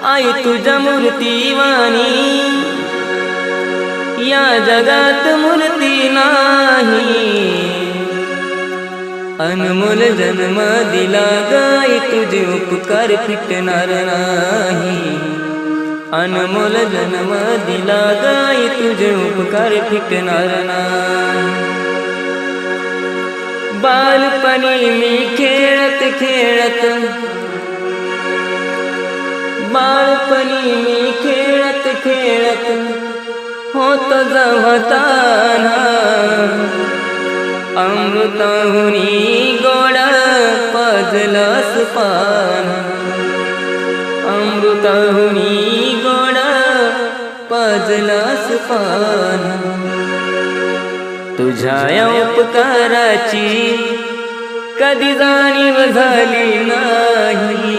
आई तुझ्या मूर्तीवाणी या जगात मूर्ती नाही। अनमोल जन्म दिला गाई तुझे उपकार फिटणार नाही। अनमोल जन्म दिला गाई तुझे उपकार फिटणार नाही। बालपणी मी खेळत खेळत बालपणी मी खेळत खेळत होत जवताना अमृताहुनी गोड पाजलास पान। अमृताहुनी गोड पाजलास पान। तुझ्या उपकाराची कधी जाणीव झाली नाही।